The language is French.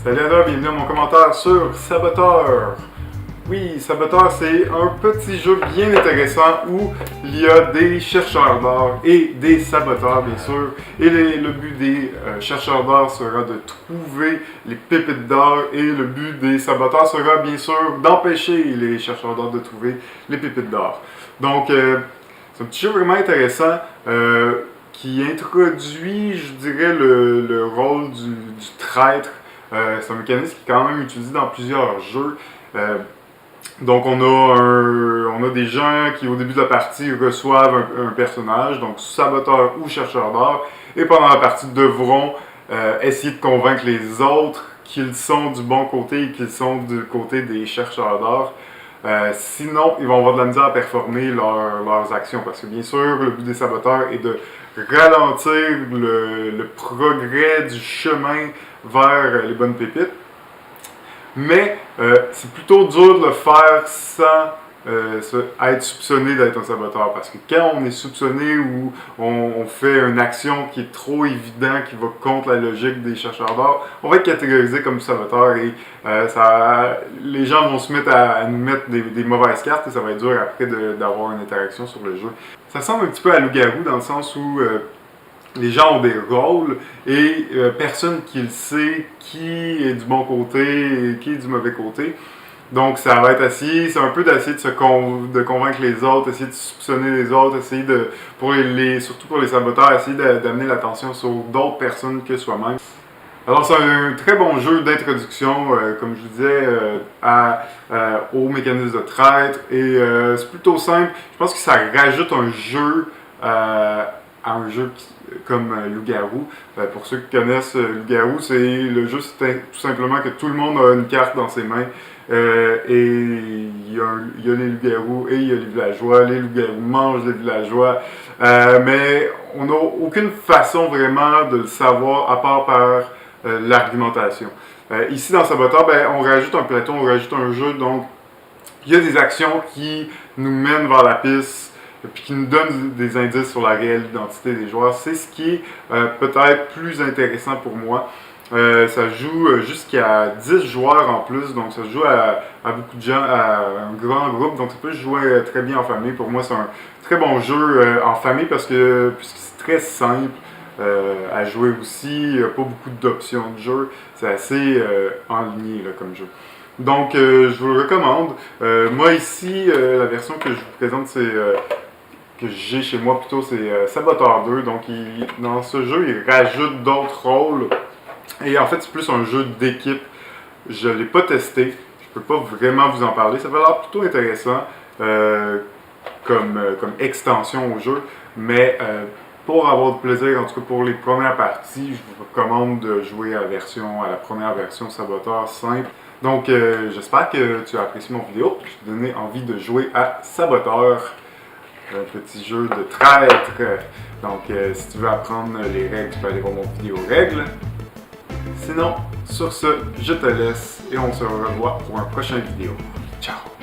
Salut à toi, bienvenue à mon commentaire sur Saboteur. Oui, Saboteur, c'est un petit jeu bien intéressant où il y a des chercheurs d'or et des saboteurs, bien sûr. Et le but des chercheurs d'or sera de trouver les pépites d'or et le but des saboteurs sera, bien sûr, d'empêcher les chercheurs d'or de trouver les pépites d'or. Donc, c'est un petit jeu vraiment intéressant qui introduit, je dirais, le rôle du traître. C'est un mécanisme qui est quand même utilisé dans plusieurs jeux. Donc on a des gens qui au début de la partie reçoivent un personnage, donc saboteur ou chercheur d'or, et pendant la partie devront essayer de convaincre les autres qu'ils sont du bon côté et qu'ils sont du côté des chercheurs d'or. Sinon, ils vont avoir de la misère à performer leurs actions, parce que bien sûr, le but des saboteurs est de ralentir le progrès du chemin vers les bonnes pépites. Mais c'est plutôt dur de le faire sans être soupçonné d'être un saboteur. Parce que quand on est soupçonné ou on fait une action qui est trop évidente, qui va contre la logique des chercheurs d'or, on va être catégorisé comme saboteur et les gens vont se mettre à nous mettre des mauvaises cartes et ça va être dur après d'avoir une interaction sur le jeu. Ça ressemble un petit peu à Loup-garou dans le sens où les gens ont des rôles et personne qui le sait qui est du bon côté et qui est du mauvais côté. Donc ça va être c'est un peu d'essayer de convaincre les autres, essayer de soupçonner les autres, essayer surtout pour les saboteurs, essayer d'amener l'attention sur d'autres personnes que soi-même. Alors c'est un très bon jeu d'introduction, comme je vous disais, au mécanisme de traître et c'est plutôt simple. Je pense que ça rajoute un jeu à un jeu comme Loup-garou. Pour ceux qui connaissent Loup-garou, le jeu c'est tout simplement que tout le monde a une carte dans ses mains et il y a les loups-garous et il y a les villageois. Les loups-garous mangent les villageois, mais on n'a aucune façon vraiment de le savoir à part par l'argumentation. Ici dans Saboteur, on rajoute un plateau, on rajoute un jeu, donc il y a des actions qui nous mènent vers la piste puis qui nous donne des indices sur la réelle identité des joueurs. C'est ce qui est peut-être plus intéressant pour moi. Ça joue jusqu'à 10 joueurs en plus, donc ça se joue à beaucoup de gens, à un grand groupe, donc ça peut se jouer très bien en famille. Pour moi, c'est un très bon jeu en famille puisque c'est très simple à jouer aussi. Il n'y a pas beaucoup d'options de jeu, c'est assez enligné là, comme jeu. Donc, je vous le recommande. Moi ici, la version que je vous présente, que j'ai chez moi plutôt, c'est Saboteur 2. Donc, dans ce jeu, il rajoute d'autres rôles. Et en fait, c'est plus un jeu d'équipe. Je ne l'ai pas testé. Je ne peux pas vraiment vous en parler. Ça va l'air plutôt intéressant comme extension au jeu. Mais pour avoir du plaisir, en tout cas pour les premières parties, je vous recommande de jouer à la première version Saboteur simple. Donc, j'espère que tu as apprécié mon vidéo. Je t'ai donné envie de jouer à Saboteur. Un petit jeu de traître. Donc, si tu veux apprendre les règles, tu peux aller voir mon vidéo règles. Sinon, sur ce, je te laisse et on se revoit pour un prochain vidéo. Ciao!